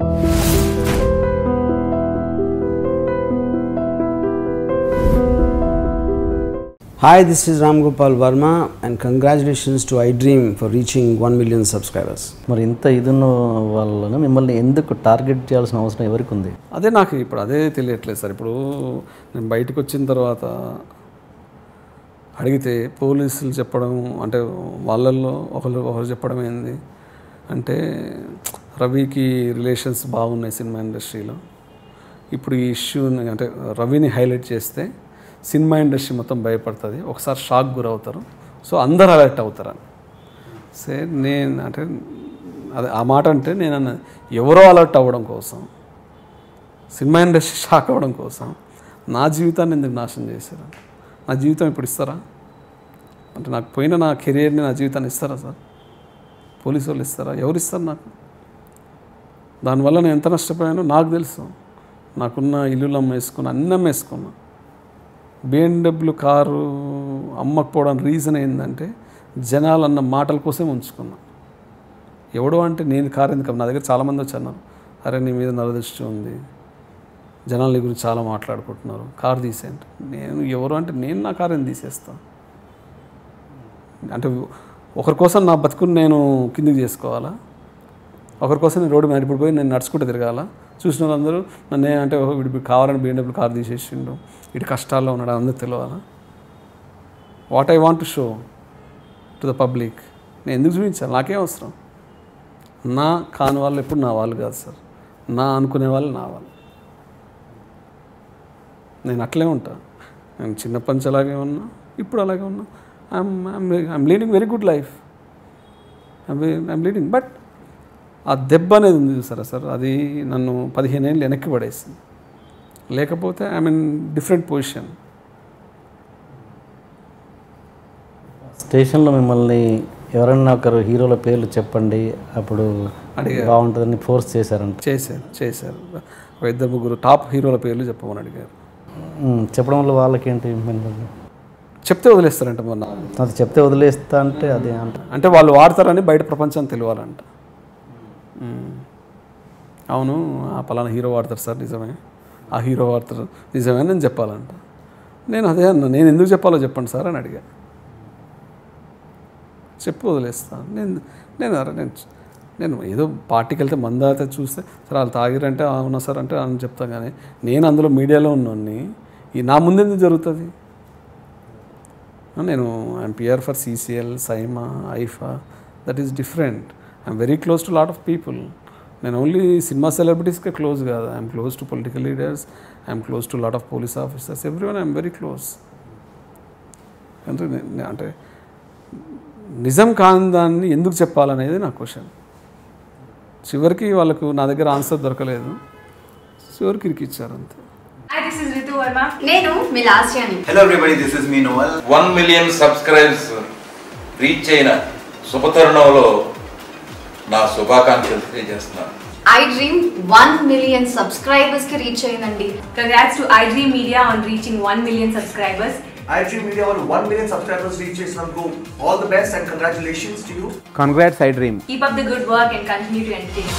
Hi, this is Ram Gopal Verma and congratulations to iDream for reaching 1 million subscribers. మరి ఇంత ఇదున్న వాళ్ళను మిమ్మల్ని ఎందుకు టార్గెట్ చేయాల్సిన అవసరం ఎవరికి ఉంది? అదే నాకు ఇప్పుడు అదే తెలియట్లేదు సార్. ఇప్పుడు నేను బయటకు వచ్చిన తర్వాత అడిగితే పోలీసులు చెప్పడం అంటే వాళ్ళల్లో ఒకరు చెప్పడం ఏంది అంటే రవికి రిలేషన్స్ బాగున్నాయి సినిమా ఇండస్ట్రీలో. ఇప్పుడు ఈ ఇష్యూని అంటే రవిని హైలైట్ చేస్తే సినిమా ఇండస్ట్రీ మొత్తం భయపడుతుంది, ఒకసారి షాక్ గురవుతారు, సో అందరు అలర్ట్ అవుతారని. సే నేను అంటే అదే ఆ మాట అంటే నేను ఎవరో అలర్ట్ అవ్వడం కోసం, సినిమా ఇండస్ట్రీ షాక్ అవ్వడం కోసం నా జీవితాన్ని ఎందుకు నాశనం చేశారు? నా జీవితం ఇప్పుడు ఇస్తారా? అంటే నాకు పోయిన నా కెరీర్ని నా జీవితాన్ని ఇస్తారా సార్? పోలీసు వాళ్ళు ఇస్తారా? ఎవరు ఇస్తారు నాకు? దానివల్ల నేను ఎంత నష్టపోయానో నాకు తెలుసు. నాకున్న ఇల్లులు అమ్మేసుకున్నా, అన్నీ అమ్మేసుకున్నా. BMW కారు అమ్మకపోవడానికి రీజన్ ఏంటంటే జనాలు అన్న మాటల కోసం ఉంచుకున్నా. ఎవడో అంటే నేను కారు ఎందుకు, నా దగ్గర చాలామంది వచ్చి అన్నారు, అరే నీ మీద నరదృష్టి ఉంది, జనాల గురించి చాలా మాట్లాడుకుంటున్నారు, కారు తీసేయండి. నేను ఎవరు అంటే నేను నా కారుని తీసేస్తాను. అంటే ఒకరి కోసం నా బతుకుని నేను కిందికి చేసుకోవాలా? ఒకరి కోసం నేను రోడ్డు మీద ఇప్పుడు పోయి నేను నడుచుకుంటూ తిరగాల? చూసిన వాళ్ళందరూ నన్ను అంటే వీడు కావాలని BMW కారు తీసేసిండు, ఇటు కష్టాల్లో ఉన్నాడు, అందరూ తెలియాలా? What I want to show to the public నేను ఎందుకు చూపించాలి? నాకేం అవసరం? నా కాని వాళ్ళు ఎప్పుడు నా వాళ్ళు కాదు సార్, నా అనుకునే వాళ్ళు నా వాళ్ళు. నేను అట్లే ఉంటా. నేను చిన్నప్పటి నుంచి అలాగే ఉన్నా, ఇప్పుడు అలాగే ఉన్నా. I'm leading very good life, I'm leading. But ఆ దెబ్బ అనేది ఉంది చూసారా సార్, అది నన్ను 15 ఏళ్ళు వెనక్కి పడేసింది. లేకపోతే ఐ మీన్ డిఫరెంట్ పొజిషన్. స్టేషన్లో మిమ్మల్ని ఎవరన్నా ఒకరు హీరోల పేర్లు చెప్పండి అప్పుడు అడిగారు, బాగుంటుందని ఫోర్స్ చేశారంట? చేశారు. ఒక 2-3 టాప్ హీరోల పేర్లు చెప్పమని అడిగారు. చెప్పడం వల్ల వాళ్ళకేంటి? చెప్తే వదిలేస్తారంట. మొన్న అది చెప్తే వదిలేస్తా అంటే అదే అంటే వాళ్ళు వాడతారని బయట ప్రపంచం తెలియాలంట. అవును ఆ పలానా హీరో వాడతారు సార్, నిజమే, ఆ హీరో వాడతారు నిజమే అని నేను చెప్పాలంట. నేను అదే అన్నా, నేను ఎందుకు చెప్పాలో చెప్పండి సార్ అని అడిగా. చెప్పి వదిలేస్తాను. నేను ఏదో పార్టీకి వెళ్తే మందాత చూస్తే సార్ వాళ్ళు తాగిరంటే అవునా సార్ అంటే అని చెప్తాను. కానీ నేను అందులో మీడియాలో ఉన్నోడిని నా ముందెందుకు జరుగుతుంది? నేను I'm PR for CCL, SIIMA, IIFA, that is different. I'm very close to lot of people. నేను ఓన్లీ సినిమా సెలబ్రిటీస్కే క్లోజ్ కాదు, I'm close to political leaders, I'm close to lot of police officers, everyone I'm very close. అంటే నిజం కాని దాన్ని ఎందుకు చెప్పాలనేది నా question. చివరికి వాళ్ళకు నా దగ్గర ఆన్సర్ దొరకలేదు, చివరికి ఇరికిచ్చారు అంతే. Hi, this is Ritu Verma. నేను మీ లాస్యాని. Hello everybody, this is me Noel. 1 million subscribers reach అయిన శుభతరుణంలో నా శుభాకాంక్షలు తెలియజేస్తున్నాను. iDream 1 million subscribers కి రీచ్ అయ్యిందండి. Congrats to iDream Media on reaching 1 million subscribers. iDream Media on 1 million subscribers reach చేసినందుకు all the best and congratulations to you. Congrats iDream. Keep up the good work and continue to entertain.